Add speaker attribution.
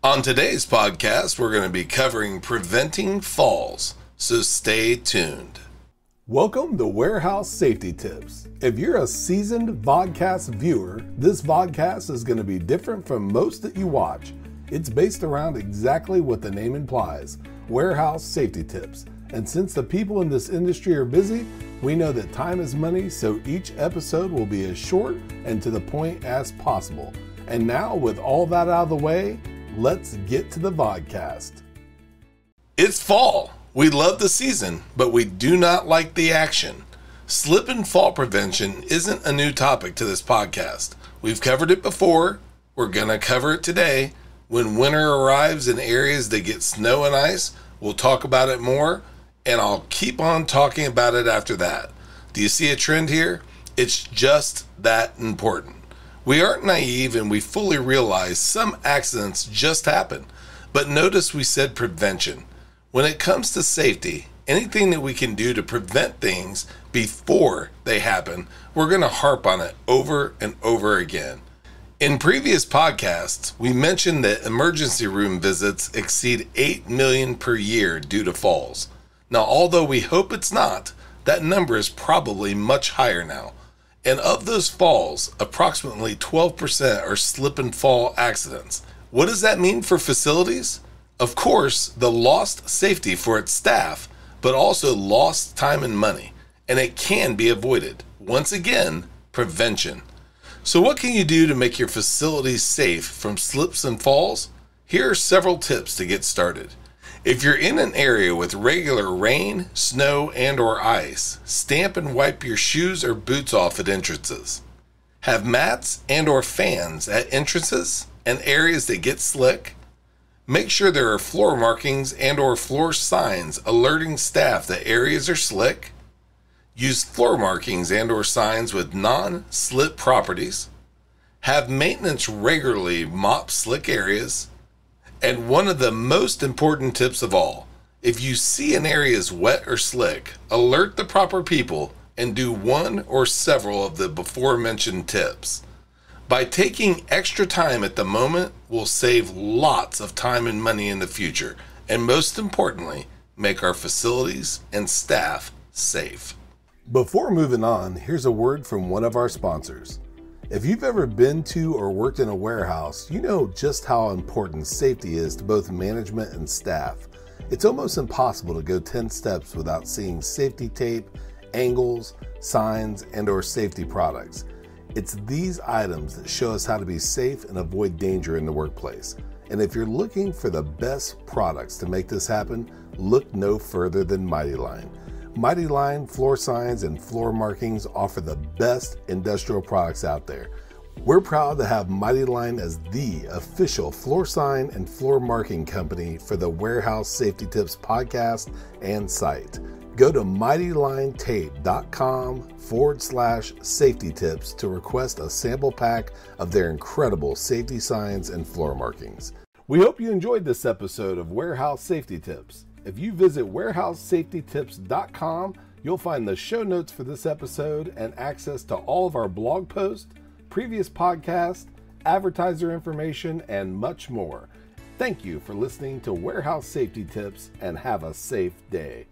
Speaker 1: On today's podcast, we're going to be covering preventing falls, so stay tuned.
Speaker 2: Welcome to Warehouse Safety Tips. If you're a seasoned vodcast viewer, this vodcast is going to be different from most that you watch. It's based around exactly what the name implies, warehouse safety tips. And since the people in this industry are busy, we know that time is money, so each episode will be as short and to the point as possible. And now, with all that out of the way, let's get to the vodcast.
Speaker 1: It's fall. We love the season, but we do not like the action. Slip and fall prevention isn't a new topic to this podcast. We've covered it before. We're going to cover it today. When winter arrives in areas that get snow and ice, we'll talk about it more, and I'll keep on talking about it after that. Do you see a trend here? It's just that important. We aren't naive and we fully realize some accidents just happen. But notice we said prevention. When it comes to safety, anything that we can do to prevent things before they happen, we're going to harp on it over and over again. In previous podcasts, we mentioned that emergency room visits exceed 8 million per year due to falls. Now, although we hope it's not, that number is probably much higher now. And of those falls, approximately 12% are slip and fall accidents. What does that mean for facilities? Of course, the lost safety for its staff, but also lost time and money. And it can be avoided. Once again, prevention. So what can you do to make your facilities safe from slips and falls? Here are several tips to get started. If you're in an area with regular rain, snow, and/or ice, stamp and wipe your shoes or boots off at entrances. Have mats and/or fans at entrances and areas that get slick. Make sure there are floor markings and/or floor signs alerting staff that areas are slick. Use floor markings and/or signs with non-slip properties. Have maintenance regularly mop slick areas. And one of the most important tips of all, if you see an area is wet or slick, alert the proper people and do one or several of the before mentioned tips. By taking extra time at the moment, we'll save lots of time and money in the future, and most importantly, make our facilities and staff safe.
Speaker 2: Before moving on, here's a word from one of our sponsors. If you've ever been to or worked in a warehouse, you know just how important safety is to both management and staff. It's almost impossible to go 10 steps without seeing safety tape, angles, signs, and/or safety products. It's these items that show us how to be safe and avoid danger in the workplace. And if you're looking for the best products to make this happen, look no further than Mighty Line. Mighty Line floor signs and floor markings offer the best industrial products out there. We're proud to have Mighty Line as the official floor sign and floor marking company for the Warehouse Safety Tips podcast and site. Go to mightylinetape.com/safety tips to request a sample pack of their incredible safety signs and floor markings. We hope you enjoyed this episode of Warehouse Safety Tips. If you visit warehousesafetytips.com, you'll find the show notes for this episode and access to all of our blog posts, previous podcasts, advertiser information, and much more. Thank you for listening to Warehouse Safety Tips and have a safe day.